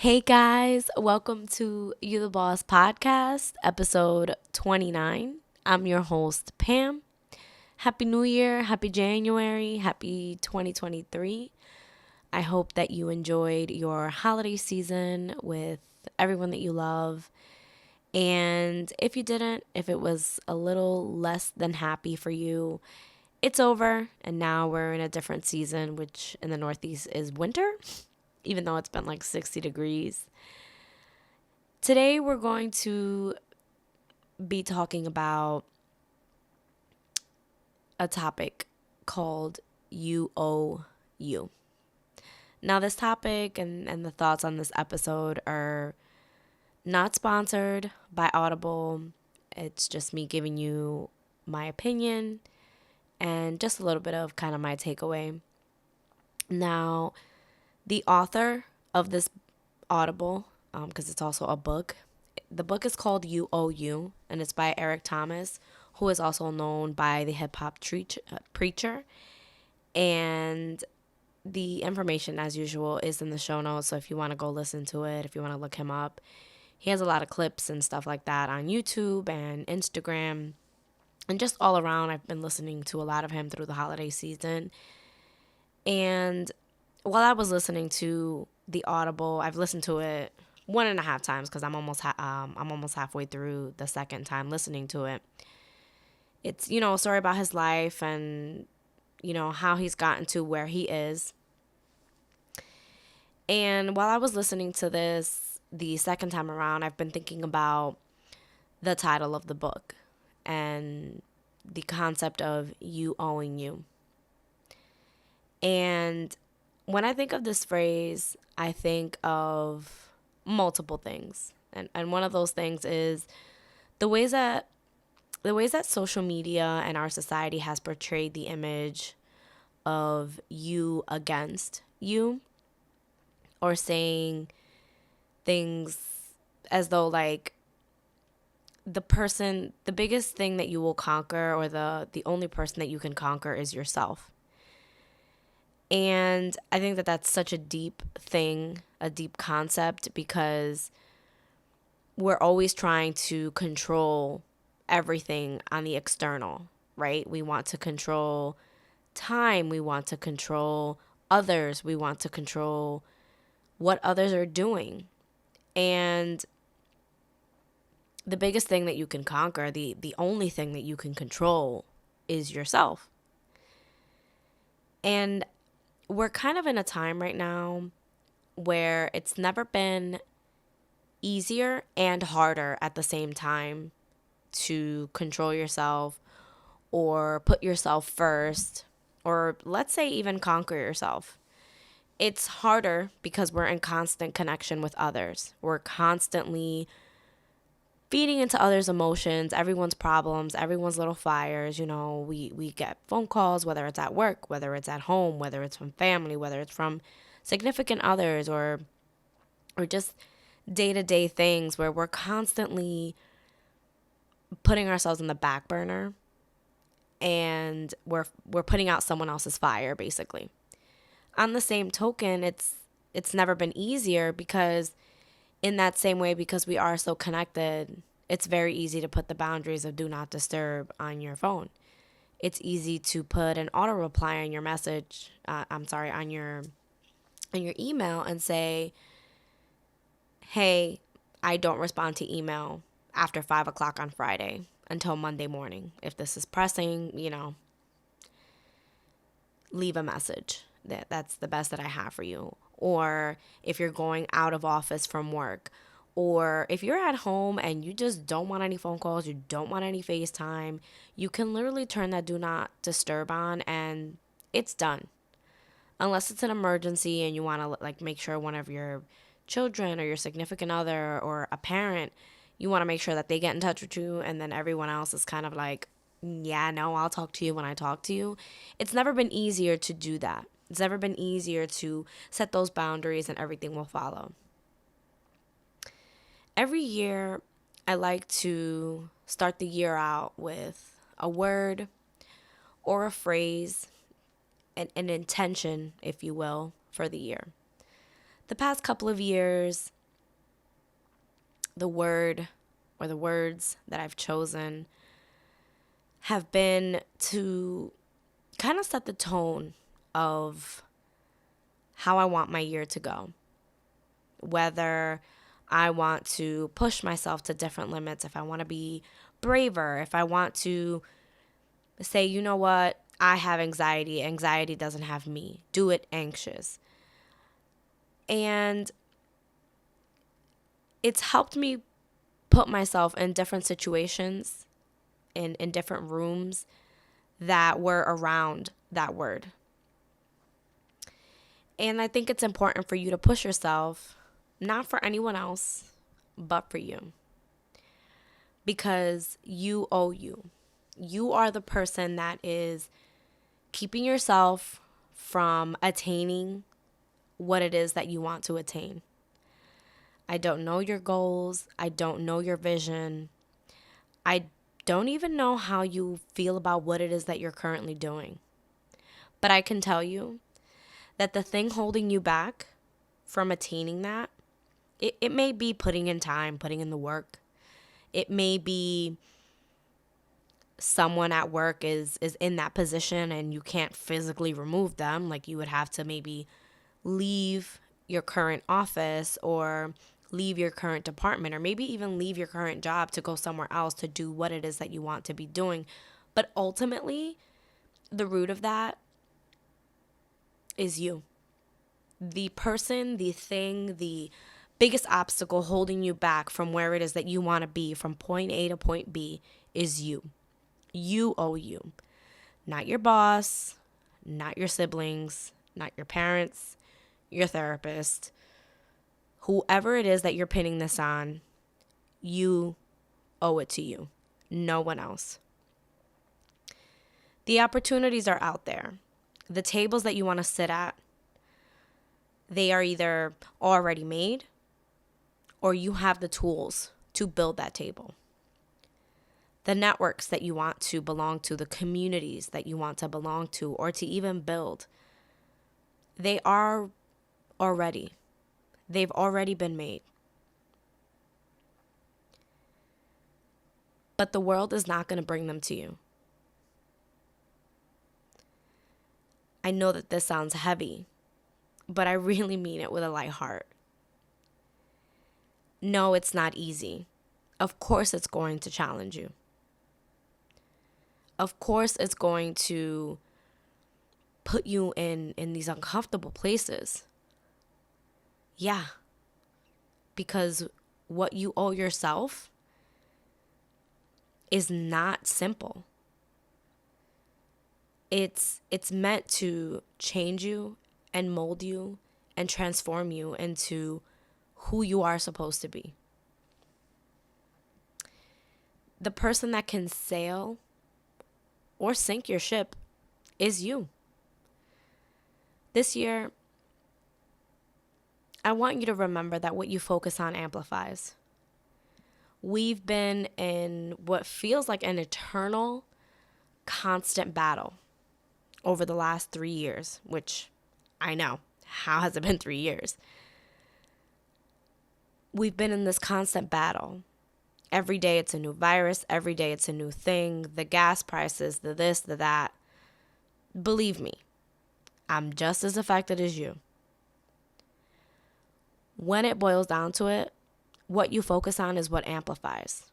Hey guys, welcome to You the Boss podcast, episode 29. I'm your host, Pam. Happy New Year, happy January, happy 2023. I hope that you enjoyed your holiday season with everyone that you love. And if you didn't, if it was a little less than happy for you, it's over. And now we're in a different season, which in the Northeast is winter, even though it's been like 60 degrees. Today, we're going to be talking about a topic called You Owe You. Now, this topic and the thoughts on this episode are not sponsored by Audible. It's just me giving you my opinion and just a little bit of kind of my takeaway. Now, the author of this Audible, because it's also a book, the book is called You Owe You, and it's by Erik Thomas, who is also known by the hip hop preacher. And the information, as usual, is in the show notes. So if you want to go listen to it, if you want to look him up, he has a lot of clips and stuff like that on YouTube and Instagram. And just all around, I've been listening to a lot of him through the holiday season. And while I was listening to the Audible, I've listened to it 1.5 times because I'm almost halfway through the second time listening to it. It's, a story about his life and, how he's gotten to where he is. And while I was listening to this the second time around, I've been thinking about the title of the book and the concept of you owing you. And when I think of this phrase, I think of multiple things. And one of those things is the ways that social media and our society has portrayed the image of you against you, or saying things as though like the biggest thing that you will conquer, or the only person that you can conquer, is yourself. And I think that that's such a deep thing, a deep concept, because we're always trying to control everything on the external, right? We want to control time. We want to control others. We want to control what others are doing. And the biggest thing that you can conquer, the only thing that you can control, is yourself. And we're kind of in a time right now where it's never been easier and harder at the same time to control yourself or put yourself first, or let's say even conquer yourself. It's harder because we're in constant connection with others. We're constantly feeding into others' emotions, everyone's problems, everyone's little fires. We get phone calls, whether it's at work, whether it's at home, whether it's from family, whether it's from significant others, or just day-to-day things where we're constantly putting ourselves in the back burner, and we're putting out someone else's fire, basically. On the same token, it's never been easier, because in that same way, because we are so connected, it's very easy to put the boundaries of do not disturb on your phone. It's easy to put an auto reply on your message, on your email, and say, hey, I don't respond to email after 5 o'clock on Friday until Monday morning. If this is pressing, leave a message. That's the best that I have for you. Or if you're going out of office from work, or if you're at home and you just don't want any phone calls, you don't want any FaceTime, you can literally turn that do not disturb on, and it's done. Unless it's an emergency and you want to make sure one of your children or your significant other or a parent, you want to make sure that they get in touch with you, and then everyone else is kind of like, yeah, no, I'll talk to you when I talk to you. It's never been easier to do that. It's never been easier to set those boundaries, and everything will follow. Every year, I like to start the year out with a word or a phrase, an intention, if you will, for the year. The past couple of years, the word or the words that I've chosen have been to kind of set the tone of how I want my year to go. Whether I want to push myself to different limits, if I want to be braver, if I want to say, you know what, I have anxiety. Anxiety doesn't have me. Do it anxious. And it's helped me put myself in different situations, in different rooms that were around that word. And I think it's important for you to push yourself, not for anyone else, but for you. Because you owe you. You are the person that is keeping yourself from attaining what it is that you want to attain. I don't know your goals. I don't know your vision. I don't even know how you feel about what it is that you're currently doing. But I can tell you that the thing holding you back from attaining that, it may be putting in time, putting in the work. It may be someone at work is in that position and you can't physically remove them. Like you would have to maybe leave your current office or leave your current department or maybe even leave your current job to go somewhere else to do what it is that you want to be doing. But ultimately, the root of that is you. The person, the thing, the biggest obstacle holding you back from where it is that you want to be from point A to point B is you. You owe you. Not your boss, not your siblings, not your parents, your therapist, whoever it is that you're pinning this on, you owe it to you. No one else. The opportunities are out there. The tables that you want to sit at, they are either already made or you have the tools to build that table. The networks that you want to belong to, the communities that you want to belong to or to even build, they are already. They've already been made. But the world is not going to bring them to you. I know that this sounds heavy, but I really mean it with a light heart. No, it's not easy. Of course it's going to challenge you. Of course it's going to put you in these uncomfortable places. Yeah. Because what you owe yourself is not simple. It's meant to change you and mold you and transform you into who you are supposed to be. The person that can sail or sink your ship is you. This year, I want you to remember that what you focus on amplifies. We've been in what feels like an eternal, constant battle over the last 3 years, which I know. How has it been 3 years? We've been in this constant battle. Every day it's a new virus. Every day it's a new thing. The gas prices, the this, the that. Believe me, I'm just as affected as you. When it boils down to it, what you focus on is what amplifies.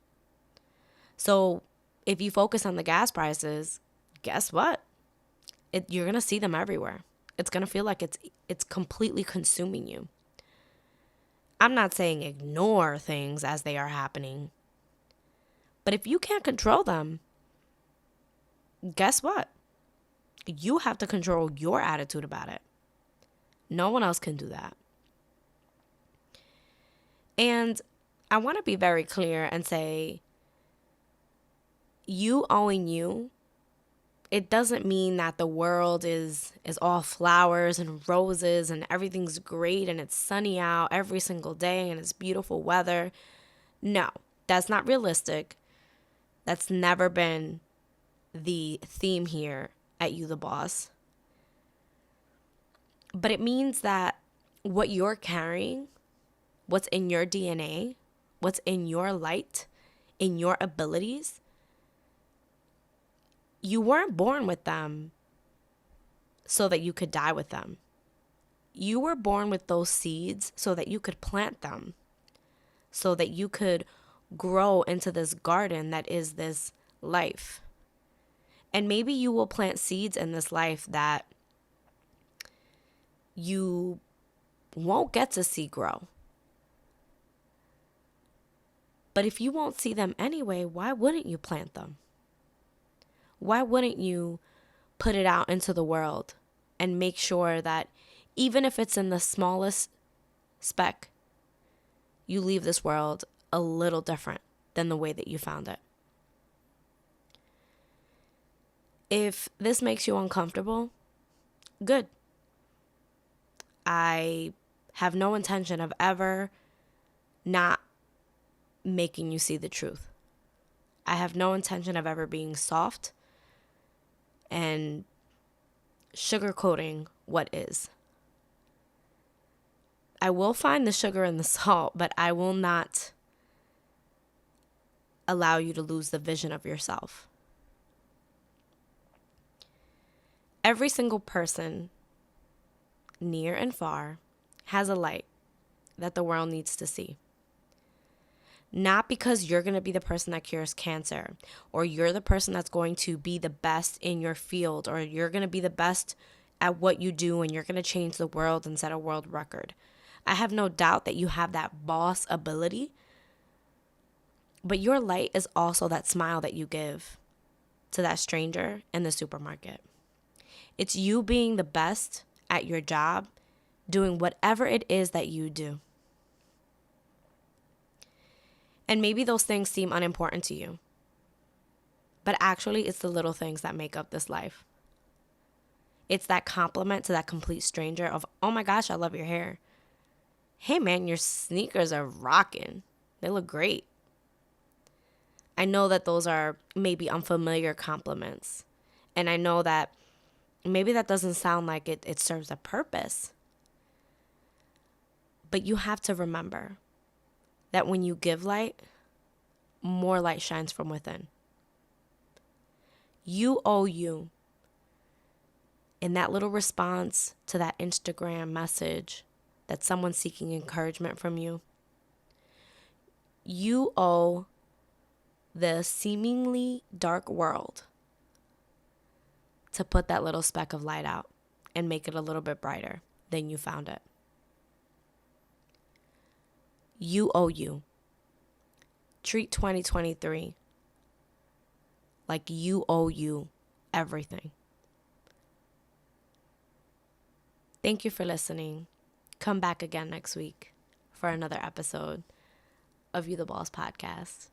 So if you focus on the gas prices, guess what? You're going to see them everywhere. It's going to feel like it's completely consuming you. I'm not saying ignore things as they are happening. But if you can't control them, guess what? You have to control your attitude about it. No one else can do that. And I want to be very clear and say, you owing you, it doesn't mean that the world is all flowers and roses and everything's great and it's sunny out every single day and it's beautiful weather. No, that's not realistic. That's never been the theme here at You the Boss. But it means that what you're carrying, what's in your DNA, what's in your light, in your abilities, you weren't born with them so that you could die with them. You were born with those seeds so that you could plant them, so that you could grow into this garden that is this life. And maybe you will plant seeds in this life that you won't get to see grow. But if you won't see them anyway, why wouldn't you plant them? Why wouldn't you put it out into the world and make sure that even if it's in the smallest speck, you leave this world a little different than the way that you found it? If this makes you uncomfortable, good. I have no intention of ever not making you see the truth. I have no intention of ever being soft and sugarcoating what is. I will find the sugar and the salt, but I will not allow you to lose the vision of yourself. Every single person, near and far, has a light that the world needs to see. Not because you're going to be the person that cures cancer, or you're the person that's going to be the best in your field, or you're going to be the best at what you do and you're going to change the world and set a world record. I have no doubt that you have that boss ability, but your light is also that smile that you give to that stranger in the supermarket. It's you being the best at your job, doing whatever it is that you do. And maybe those things seem unimportant to you, but actually it's the little things that make up this life. It's that compliment to that complete stranger of, oh my gosh, I love your hair. Hey man, your sneakers are rocking. They look great. I know that those are maybe unfamiliar compliments. And I know that maybe that doesn't sound like it serves a purpose. But you have to remember that when you give light, more light shines from within. You owe you. In that little response to that Instagram message that someone's seeking encouragement from you, you owe the seemingly dark world to put that little speck of light out and make it a little bit brighter than you found it. You owe you. Treat 2023 like you owe you everything. Thank you for listening. Come back again next week for another episode of You the Boss podcast.